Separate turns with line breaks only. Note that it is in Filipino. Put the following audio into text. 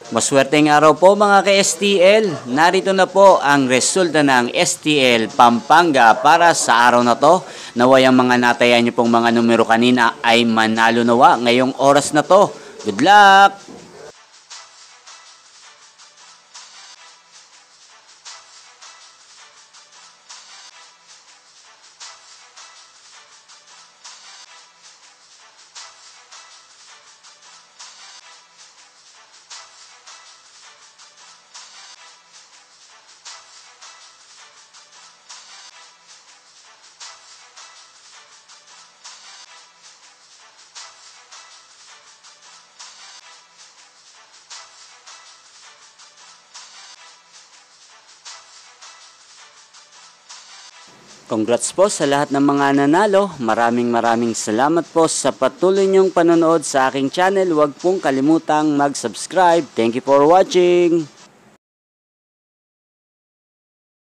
Maswerteng araw po mga ka-STL. Narito na po ang resulta ng STL Pampanga para sa araw na to. Naway ang mga natayan niyo pong mga numero kanina ay manalo nawa ngayong oras na to. Good luck! Congrats po sa lahat ng mga nanalo. Maraming salamat po sa patuloy niyong panonood sa aking channel. Huwag pong kalimutang mag-subscribe. Thank you for watching.